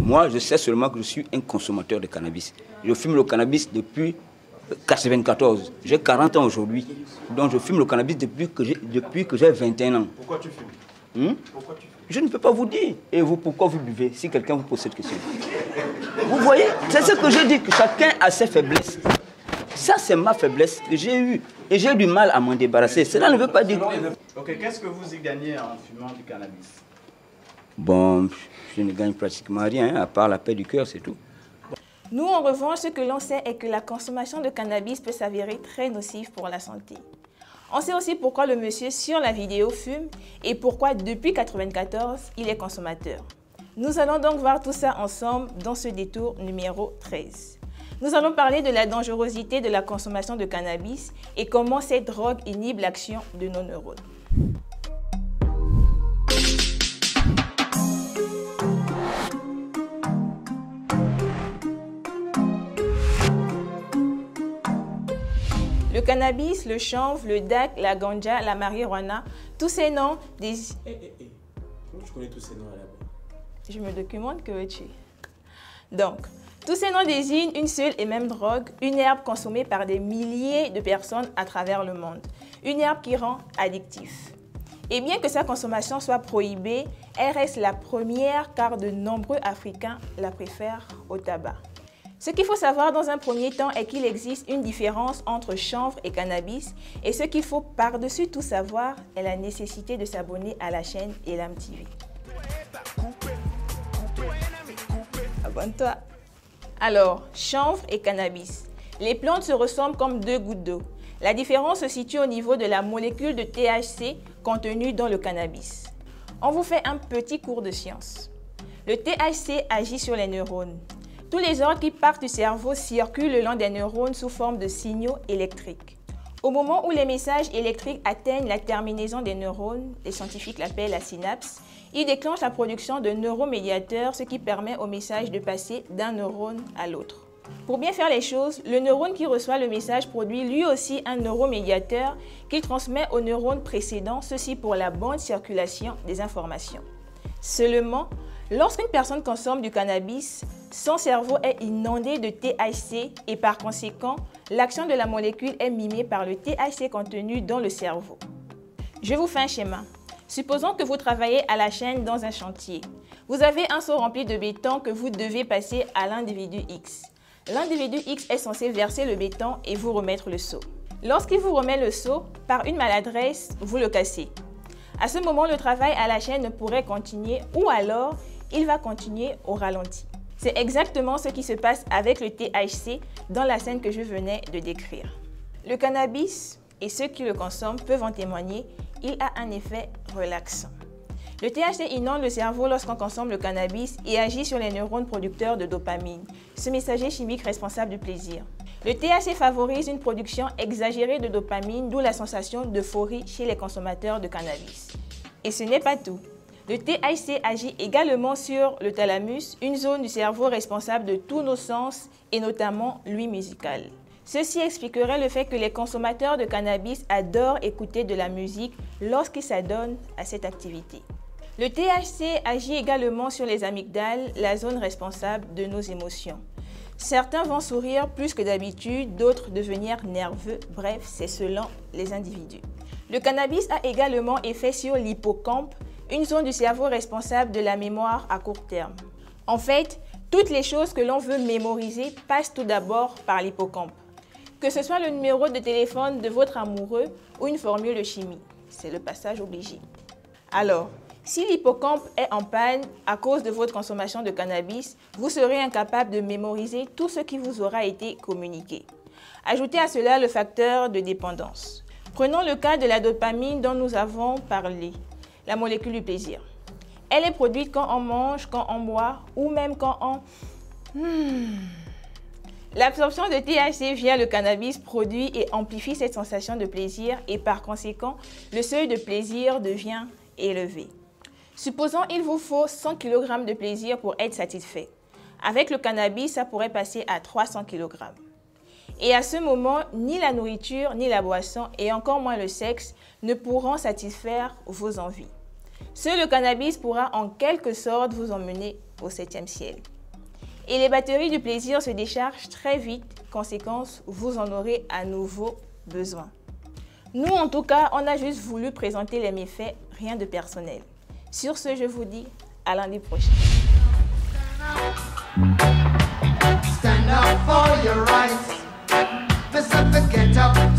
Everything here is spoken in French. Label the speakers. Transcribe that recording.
Speaker 1: Moi, je sais seulement que je suis un consommateur de cannabis. Je fume le cannabis depuis 1994. J'ai 40 ans aujourd'hui. Donc je fume le cannabis depuis que j'ai 21 ans.
Speaker 2: Pourquoi tu fumes? Pourquoi tu fumes?
Speaker 1: Je ne peux pas vous dire. Et vous, pourquoi vous buvez si quelqu'un vous pose cette question? Vous voyez, c'est ce que je dis, que chacun a ses faiblesses. Ça, c'est ma faiblesse que j'ai eue. Et j'ai du mal à m'en débarrasser. Cela ne veut pas dire...
Speaker 2: Ok, qu'est-ce que vous y gagnez en fumant du cannabis?
Speaker 1: Bon, je ne gagne pratiquement rien, à part la paix du cœur, c'est tout.
Speaker 3: Nous, en revanche, ce que l'on sait est que la consommation de cannabis peut s'avérer très nocive pour la santé. On sait aussi pourquoi le monsieur sur la vidéo fume et pourquoi depuis 1994, il est consommateur. Nous allons donc voir tout ça ensemble dans ce détour numéro 13. Nous allons parler de la dangerosité de la consommation de cannabis et comment cette drogue inhibe l'action de nos neurones. Le cannabis, le chanvre, le dac, la ganja, la marijuana, tous ces noms des...
Speaker 2: Comment tu connais tous ces noms là-bas?
Speaker 3: Je me documente, que veux-tu? Donc, tous ces noms désignent une seule et même drogue, une herbe consommée par des milliers de personnes à travers le monde. Une herbe qui rend addictif. Et bien que sa consommation soit prohibée, elle reste la première car de nombreux Africains la préfèrent au tabac. Ce qu'il faut savoir dans un premier temps est qu'il existe une différence entre chanvre et cannabis et ce qu'il faut par-dessus tout savoir est la nécessité de s'abonner à la chaîne Elam TV. Abonne-toi. Alors, chanvre et cannabis. Les plantes se ressemblent comme deux gouttes d'eau. La différence se situe au niveau de la molécule de THC contenue dans le cannabis. On vous fait un petit cours de science. Le THC agit sur les neurones. Tous les ordres qui partent du cerveau circulent le long des neurones sous forme de signaux électriques. Au moment où les messages électriques atteignent la terminaison des neurones, les scientifiques l'appellent la synapse, ils déclenchent la production de neuromédiateurs, ce qui permet au message de passer d'un neurone à l'autre. Pour bien faire les choses, le neurone qui reçoit le message produit lui aussi un neuromédiateur qu'il transmet au neurone précédent, ceci pour la bonne circulation des informations. Seulement, lorsqu'une personne consomme du cannabis, son cerveau est inondé de THC et par conséquent, l'action de la molécule est mimée par le THC contenu dans le cerveau. Je vous fais un schéma. Supposons que vous travaillez à la chaîne dans un chantier. Vous avez un seau rempli de béton que vous devez passer à l'individu X. L'individu X est censé verser le béton et vous remettre le seau. Lorsqu'il vous remet le seau, par une maladresse, vous le cassez. À ce moment, le travail à la chaîne ne pourrait continuer ou alors il va continuer au ralenti. C'est exactement ce qui se passe avec le THC dans la scène que je venais de décrire. Le cannabis, et ceux qui le consomment peuvent en témoigner, il a un effet relaxant. Le THC inonde le cerveau lorsqu'on consomme le cannabis et agit sur les neurones producteurs de dopamine, ce messager chimique responsable du plaisir. Le THC favorise une production exagérée de dopamine, d'où la sensation d'euphorie chez les consommateurs de cannabis. Et ce n'est pas tout. Le THC agit également sur le thalamus, une zone du cerveau responsable de tous nos sens et notamment l'ouïe musicale. Ceci expliquerait le fait que les consommateurs de cannabis adorent écouter de la musique lorsqu'ils s'adonnent à cette activité. Le THC agit également sur les amygdales, la zone responsable de nos émotions. Certains vont sourire plus que d'habitude, d'autres devenir nerveux, bref, c'est selon les individus. Le cannabis a également effet sur l'hippocampe, une zone du cerveau responsable de la mémoire à court terme. En fait, toutes les choses que l'on veut mémoriser passent tout d'abord par l'hippocampe. Que ce soit le numéro de téléphone de votre amoureux ou une formule de chimie, c'est le passage obligé. Alors, si l'hippocampe est en panne à cause de votre consommation de cannabis, vous serez incapable de mémoriser tout ce qui vous aura été communiqué. Ajoutez à cela le facteur de dépendance. Prenons le cas de la dopamine dont nous avons parlé, la molécule du plaisir. Elle est produite quand on mange, quand on boit ou même quand on... L'absorption de THC via le cannabis produit et amplifie cette sensation de plaisir et par conséquent, le seuil de plaisir devient élevé. Supposons qu'il vous faut 100 kg de plaisir pour être satisfait. Avec le cannabis, ça pourrait passer à 300 kg. Et à ce moment, ni la nourriture, ni la boisson, et encore moins le sexe, ne pourront satisfaire vos envies. Seul le cannabis pourra en quelque sorte vous emmener au 7e ciel. Et les batteries du plaisir se déchargent très vite. Conséquence, vous en aurez à nouveau besoin. Nous, en tout cas, on a juste voulu présenter les méfaits, rien de personnel. Sur ce, je vous dis à lundi prochain.
Speaker 4: Stand up for your rights. Listen, get up.